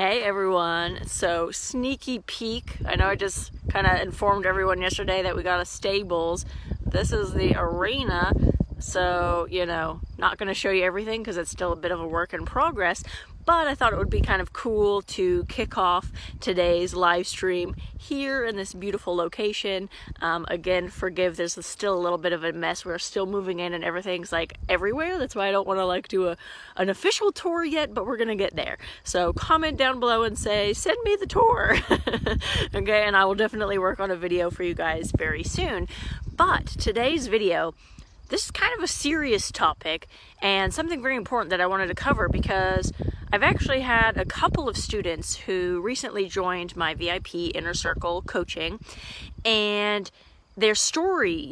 Hey everyone, so sneaky peek. I know I just kind of informed everyone yesterday that we got a stables. This is the arena, so not going to show you everything because it's still a bit of a work in progress, but I thought it would be kind of cool to kick off today's live stream here in this beautiful location. Again, forgive, there's still a little bit of a mess. We're still moving in and everything's like everywhere. That's why I don't want to do an official tour yet, but we're going to get there. So comment down below and say, send me the tour. Okay, and I will definitely work on a video for you guys very soon. But today's video, this is kind of a serious topic and something very important that I wanted to cover because I've actually had a couple of students who recently joined my VIP Inner Circle coaching, and their story,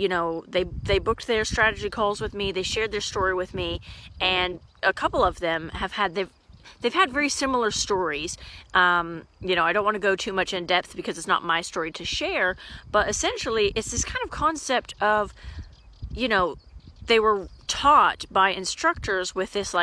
they booked their strategy calls with me, they shared their story with me, and a couple of them they've had very similar stories. I don't want to go too much in depth because it's not my story to share, but essentially it's this kind of concept of, they were taught by instructors with this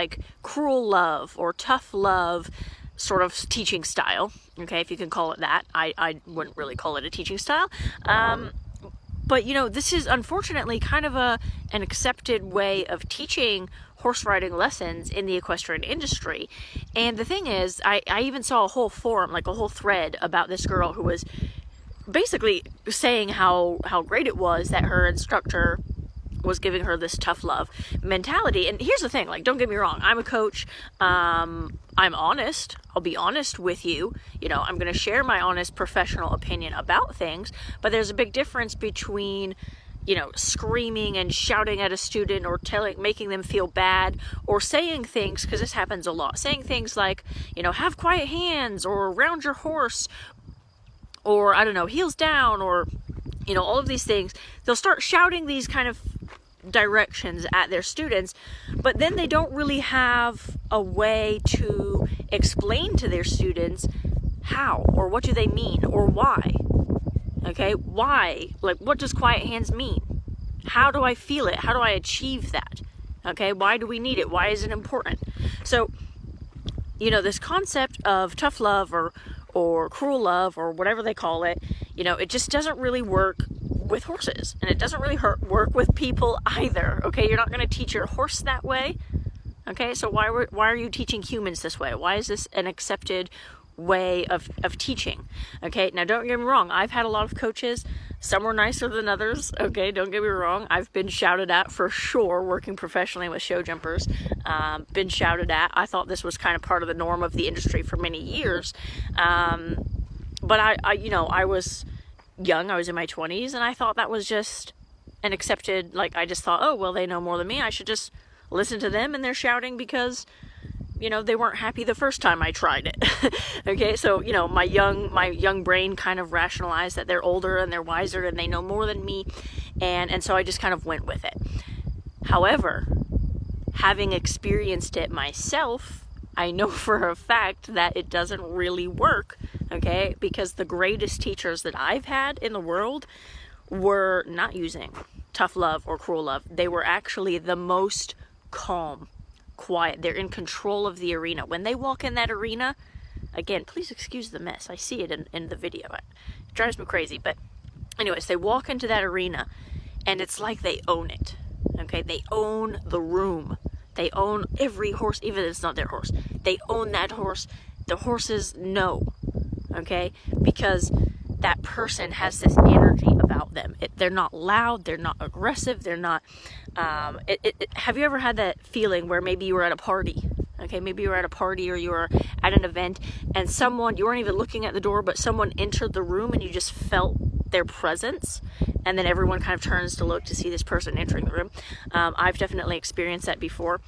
cruel love or tough love sort of teaching style. Okay, if you can call it that. I wouldn't really call it a teaching style. But this is unfortunately kind of an accepted way of teaching horse riding lessons in the equestrian industry. And the thing is, I even saw a whole forum, a whole thread about this girl who was basically saying how great it was that her instructor was giving her this tough love mentality. And here's the thing, don't get me wrong, I'm a coach, I'm honest, I'll be honest with you, I'm going to share my honest professional opinion about things, but there's a big difference between screaming and shouting at a student or making them feel bad, or saying things, because this happens a lot, saying things like, have quiet hands, or round your horse, or I don't know, heels down, or all of these things. They'll start shouting these kind of directions at their students, but then they don't really have a way to explain to their students how, or what do they mean, or why. Okay, why? What does quiet hands mean? How do I feel it? How do I achieve that? Okay, why do we need it? Why is it important? So, this concept of tough love or cruel love or whatever they call it, it just doesn't really work with horses, and it doesn't really work with people either. Okay, you're not going to teach your horse that way. Okay, so why are you teaching humans this way? Why is this an accepted way of teaching? Okay, now don't get me wrong, I've had a lot of coaches, some were nicer than others. Okay, don't get me wrong, I've been shouted at for sure working professionally with show jumpers. Been shouted at. I thought this was kind of part of the norm of the industry for many years, but I was young, I was in my 20s, and I thought that was just an accepted, I just thought, oh well, they know more than me, I should just listen to them, and they're shouting because they weren't happy the first time I tried it. Okay, so, my young brain kind of rationalized that they're older and they're wiser and they know more than me, and so I just kind of went with it. However, having experienced it myself, I know for a fact that it doesn't really work, okay, because the greatest teachers that I've had in the world were not using tough love or cruel love. They were actually the most calm, quiet. They're in control of the arena. When they walk in that arena, again, please excuse the mess, I see it in the video, it drives me crazy, but anyways, they walk into that arena and it's like they own it. Okay, they own the room, they own every horse, even if it's not their horse, they own that horse. The horses know, okay, because that person has this energy about them. They're not loud, they're not aggressive, they're not, have you ever had that feeling where maybe you were at a party, okay, maybe you were at a party or you were at an event and you weren't even looking at the door, but someone entered the room and you just felt their presence, and then everyone kind of turns to look to see this person entering the room. I've definitely experienced that before.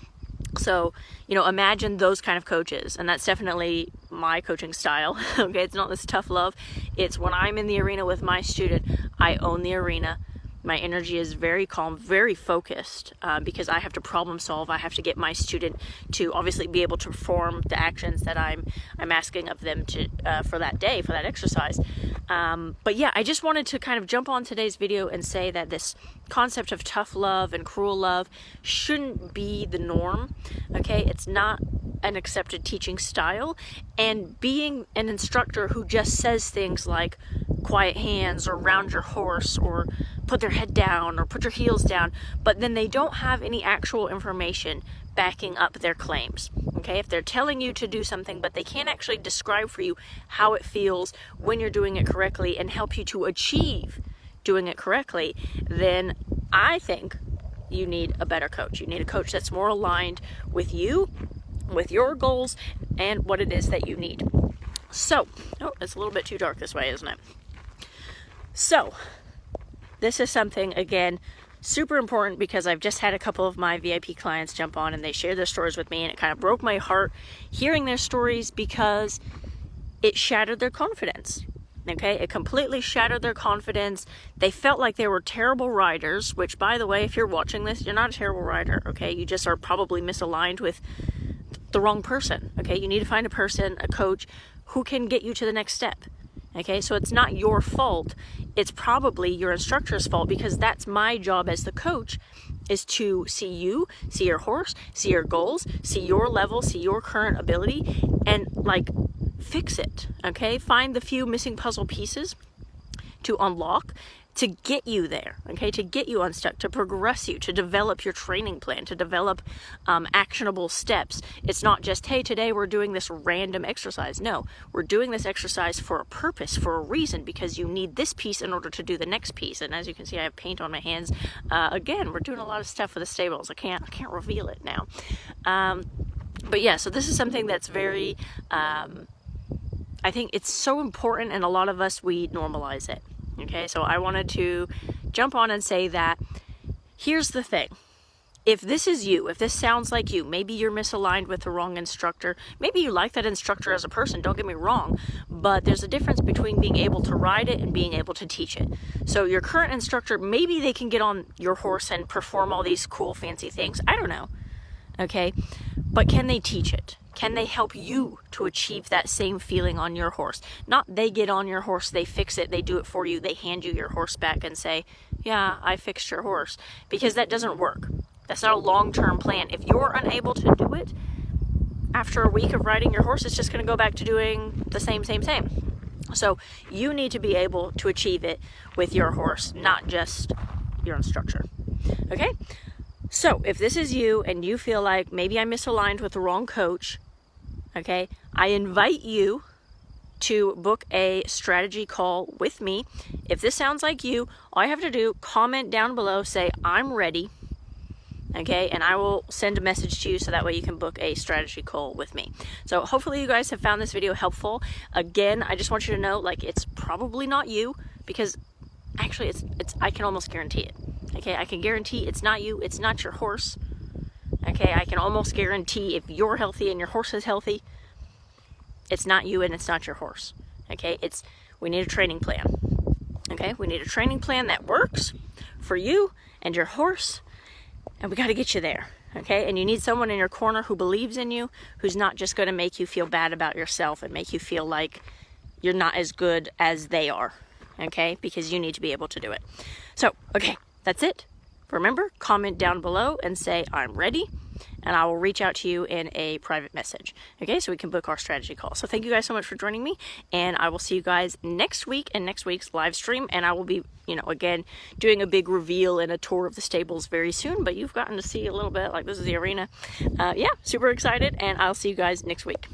So, imagine those kind of coaches, and that's definitely my coaching style. Okay, it's not this tough love. It's when I'm in the arena with my student, I own the arena. My energy is very calm, very focused, because I have to problem solve. I have to get my student to obviously be able to perform the actions that I'm asking of them to for that day, for that exercise. But yeah, I just wanted to kind of jump on today's video and say that this concept of tough love and cruel love shouldn't be the norm. Okay, it's not an accepted teaching style, and being an instructor who just says things like quiet hands or round your horse or put their head down or put your heels down, but then they don't have any actual information backing up their claims. Okay, if they're telling you to do something but they can't actually describe for you how it feels when you're doing it correctly and help you to achieve doing it correctly, then I think you need a better coach. You need a coach that's more aligned with you, with your goals, and what it is that you need. So, oh, it's a little bit too dark this way, isn't it? So, this is something, again, super important, because I've just had a couple of my VIP clients jump on and they share their stories with me, and it kind of broke my heart hearing their stories because it shattered their confidence. Okay, it completely shattered their confidence. They felt like they were terrible riders, which, by the way, if you're watching this, you're not a terrible rider, okay? You just are probably misaligned with the wrong person, okay? You need to find a person, a coach, who can get you to the next step, okay? So it's not your fault. It's probably your instructor's fault, because that's my job as the coach, is to see you, see your horse, see your goals, see your level, see your current ability, and like fix it, okay? Find the few missing puzzle pieces to unlock, to get you there, okay? To get you unstuck, to progress you, to develop your training plan, to develop actionable steps. It's not just, hey, today we're doing this random exercise. No, we're doing this exercise for a purpose, for a reason, because you need this piece in order to do the next piece. And as you can see, I have paint on my hands. Again, we're doing a lot of stuff with the stables. I can't reveal it now. But yeah, so this is something that's very, I think it's so important, and a lot of us, we normalize it. Okay, so I wanted to jump on and say that here's the thing. If this is you, if this sounds like you, maybe you're misaligned with the wrong instructor. Maybe you like that instructor as a person, don't get me wrong, but there's a difference between being able to ride it and being able to teach it. So your current instructor, maybe they can get on your horse and perform all these cool, fancy things. I don't know. Okay, but can they teach it? Can they help you to achieve that same feeling on your horse? Not they get on your horse, they fix it, they do it for you, they hand you your horse back and say, yeah, I fixed your horse. Because that doesn't work. That's not a long-term plan. If you're unable to do it, after a week of riding your horse, it's just going to go back to doing the same. So you need to be able to achieve it with your horse, not just your instructor. Okay? So if this is you and you feel like maybe I misaligned with the wrong coach, okay, I invite you to book a strategy call with me. If this sounds like you, all you have to do, comment down below, say I'm ready, okay, and I will send a message to you so that way you can book a strategy call with me. So hopefully you guys have found this video helpful. Again, I just want you to know, like, it's probably not you, because actually it's I can almost guarantee it. Okay, I can guarantee it's not you, it's not your horse. Okay, I can almost guarantee if you're healthy and your horse is healthy, it's not you and it's not your horse. Okay, we need a training plan. Okay, we need a training plan that works for you and your horse, and we got to get you there. Okay, and you need someone in your corner who believes in you, who's not just going to make you feel bad about yourself and make you feel like you're not as good as they are. Okay, because you need to be able to do it. So, okay, that's it. Remember, comment down below and say I'm ready, and I will reach out to you in a private message. Okay, so we can book our strategy call. So thank you guys so much for joining me, and I will see you guys next week in next week's live stream. And I will be, again, doing a big reveal and a tour of the stables very soon, but you've gotten to see a little bit, like this is the arena. Yeah, super excited, and I'll see you guys next week.